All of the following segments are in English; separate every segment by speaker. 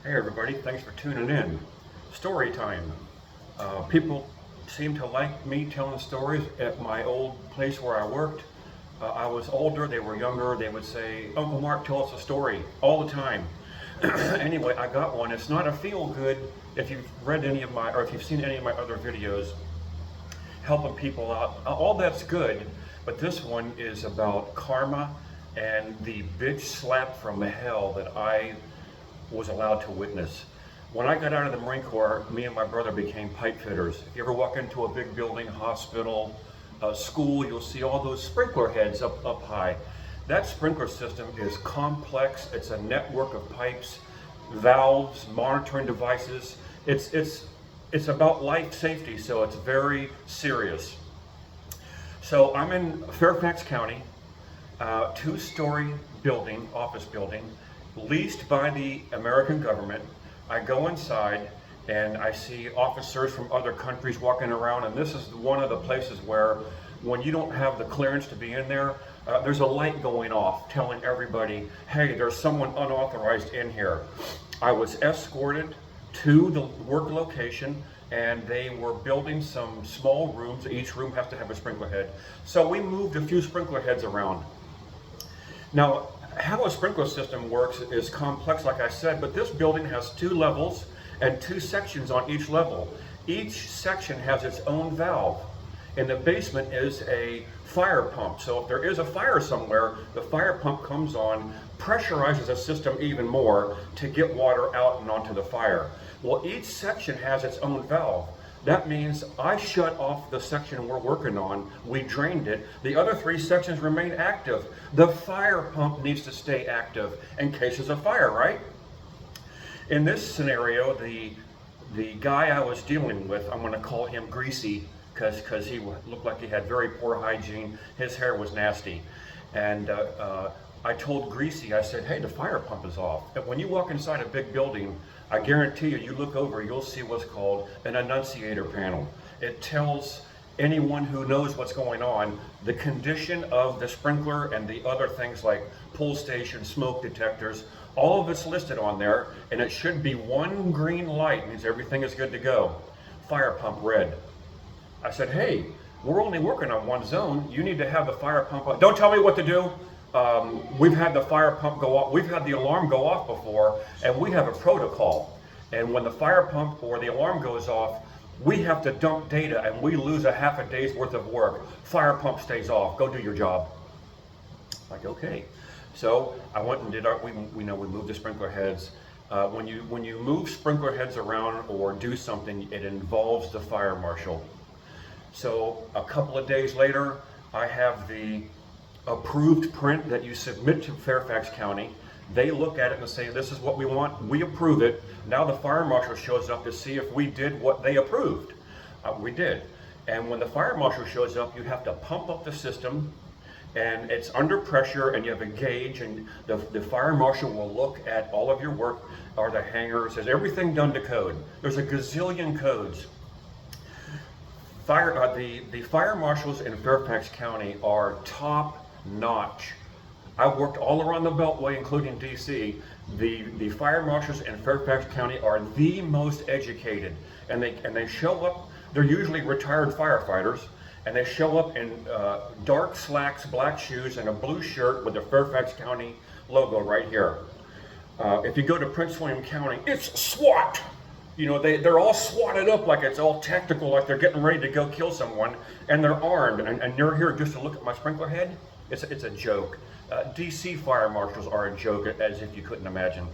Speaker 1: Hey everybody, thanks for tuning in. Story time. People seem to like me telling stories. At my old place where I worked, I was older, they were younger, they would say, Uncle Mark, tell us a story all the time. Anyway, I got one. It's not a feel-good. If you've read any of my, or if you've seen any of my other videos, helping people out, all that's good, but this one is about karma and the bitch slap from hell that I was allowed to witness. When I got out of the Marine Corps, me and my brother became pipe fitters. If you ever walk into a big building, hospital, school, you'll see all those sprinkler heads up high. That sprinkler system is complex. It's a network of pipes, valves, monitoring devices. It's about life safety, so it's very serious. So I'm in Fairfax County, two-story building, office building, leased by the American government. I go inside and I see officers from other countries walking around, and this is one of the places where when you don't have the clearance to be in there, there's a light going off telling everybody, hey, there's someone unauthorized in here. I was escorted to the work location, and they were building some small rooms. Each room has to have a sprinkler head. So we moved a few sprinkler heads around. Now, how a sprinkler system works is complex, like I said, but this building has 2 levels and 2 sections on each level. Each section has its own valve. In the basement is a fire pump. So if there is a fire somewhere, the fire pump comes on, pressurizes the system even more to get water out and onto the fire. Well, each section has its own valve. That means I shut off the section we're working on, we drained it, the other 3 sections remain active. The fire pump needs to stay active in case there's a fire, right? In this scenario, the guy I was dealing with, I'm gonna call him Greasy, because he looked like he had very poor hygiene, his hair was nasty. And I told Greasy, I said, hey, the fire pump is off. And when you walk inside a big building, I guarantee you look over, you'll see what's called an annunciator panel. It tells anyone who knows what's going on the condition of the sprinkler and the other things like pull stations, smoke detectors. All of it's listed on there, and it should be one green light, means everything is good to go. Fire pump red. I said, hey, we're only working on one zone. You need to have the fire pump on. Don't tell me what to do. We've had the fire pump go off, we've had the alarm go off before, and we have a protocol. And when the fire pump or the alarm goes off, we have to dump data and we lose a half a day's worth of work. Fire pump stays off, go do your job. Like, okay. So I went and did we moved the sprinkler heads. When you move sprinkler heads around or do something, it involves the fire marshal. So a couple of days later, I have the approved print that you submit to Fairfax County. They look at it and say, this is what we want, we approve it. Now the fire marshal shows up to see if we did what they approved. We did. And when the fire marshal shows up, you have to pump up the system, and it's under pressure, and you have a gauge, and the fire marshal will look at all of your work, or the hangers, is everything done to code? There's a gazillion codes. The fire marshals in Fairfax County are top notch. I've worked all around the Beltway, including DC. The fire marshals in Fairfax County are the most educated, and they show up. They're usually retired firefighters, and they show up in dark slacks, black shoes, and a blue shirt with the Fairfax County logo right here. If you go to Prince William County, it's SWAT. You know, they're all swatted up like it's all tactical, like they're getting ready to go kill someone, and they're armed, and they're here just to look at my sprinkler head. It's a joke. DC fire marshals are a joke, as if you couldn't imagine.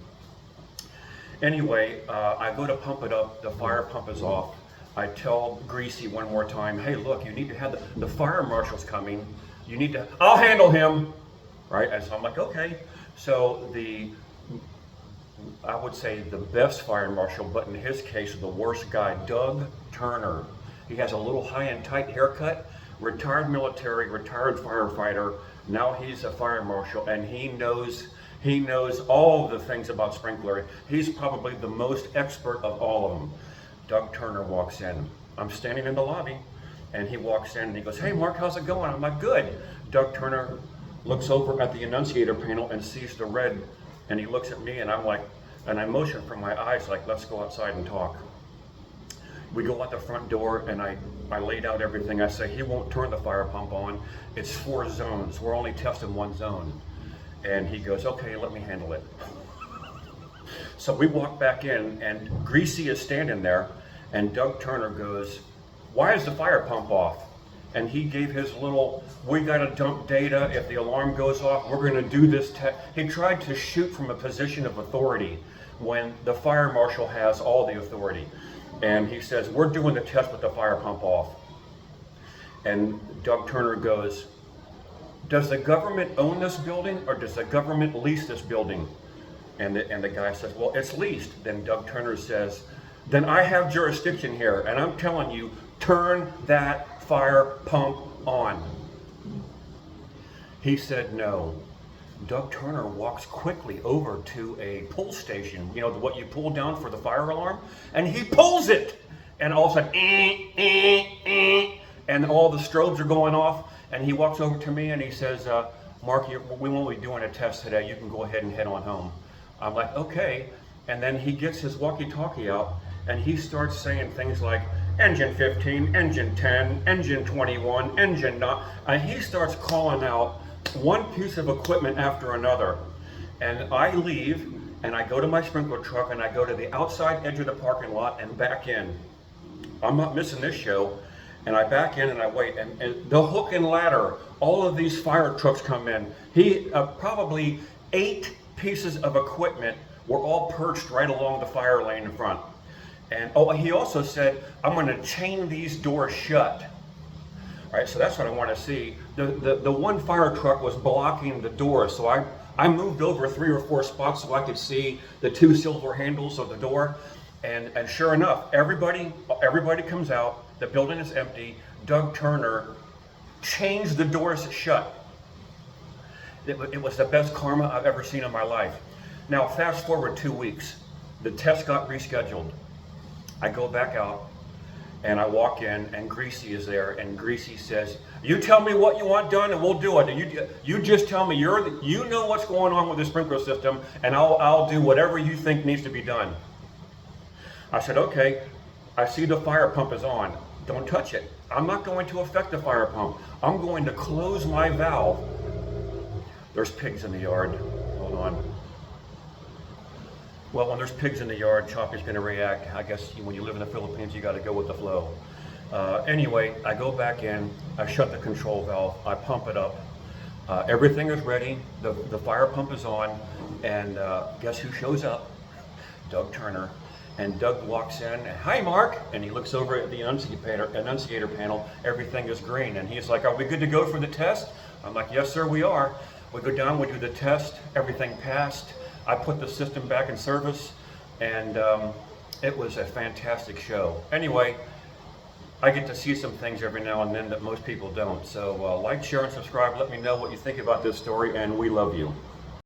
Speaker 1: Anyway, I go to pump it up, the fire pump is off. I tell Greasy one more time, hey, look, you need to have the fire marshal's coming. You need to, I'll handle him, right? And so I'm like, okay. So I would say the best fire marshal, but in his case, the worst guy, Doug Turner. He has a little high and tight haircut, retired military, retired firefighter. Now he's a fire marshal, and he knows all the things about sprinkler. He's probably the most expert of all of them. Doug Turner walks in. I'm standing in the lobby, and he walks in and he goes, hey Mark, how's it going? I'm like, good. Doug Turner looks over at the annunciator panel and sees the red, and he looks at me, and I'm like, And I motioned from my eyes like, let's go outside and talk. We go out the front door and I laid out everything. I say, he won't turn the fire pump on. It's 4 zones. We're only testing 1 zone. And he goes, okay, let me handle it. So we walk back in and Greasy is standing there and Doug Turner goes, why is the fire pump off? And he gave his little, we gotta dump data. If the alarm goes off, we're gonna do this test. He tried to shoot from a position of authority when the fire marshal has all the authority. And he says, we're doing the test with the fire pump off. And Doug Turner goes, does the government own this building or does the government lease this building? And the guy says, well, it's leased. Then Doug Turner says, then I have jurisdiction here and I'm telling you, turn that fire pump on. He said no. Doug Turner walks quickly over to a pull station, you know, what you pull down for the fire alarm, and he pulls it. And all of a sudden, and all the strobes are going off. And he walks over to me and he says, Mark, we won't be doing a test today. You can go ahead and head on home. I'm like, okay. And then he gets his walkie-talkie out and he starts saying things like, engine 15, engine 10, engine 21, engine not. And he starts calling out one piece of equipment after another. And I leave and I go to my sprinkler truck and I go to the outside edge of the parking lot and back in. I'm not missing this show. And I back in and I wait, and the hook and ladder, all of these fire trucks come in. He probably 8 pieces of equipment were all perched right along the fire lane in front. And he also said, I'm going to chain these doors shut. All right, so that's what I want to see. The one fire truck was blocking the door, so I moved over 3 or 4 spots so I could see the 2 silver handles of the door. And sure enough, everybody comes out. The building is empty. Doug Turner changed the doors shut. It was the best karma I've ever seen in my life. Now, fast forward 2 weeks. The test got rescheduled. I go back out and I walk in and Greasy is there and Greasy says, you tell me what you want done and we'll do it. And you just tell me, you know what's going on with the sprinkler system and I'll do whatever you think needs to be done. I said, okay, I see the fire pump is on. Don't touch it. I'm not going to affect the fire pump. I'm going to close my valve. There's pigs in the yard. Hold on. Well, when there's pigs in the yard, Choppy's going to react. I guess when you live in the Philippines, you got to go with the flow. Anyway, I go back in. I shut the control valve. I pump it up. Everything is ready. The fire pump is on. And guess who shows up? Doug Turner. And Doug walks in, hi Mark, and he looks over at the annunciator panel, everything is green, and he's like, are we good to go for the test? I'm like, yes sir, we are. We go down, we do the test, everything passed. I put the system back in service, and it was a fantastic show. Anyway, I get to see some things every now and then that most people don't. So like, share, and subscribe. Let me know what you think about this story, and we love you.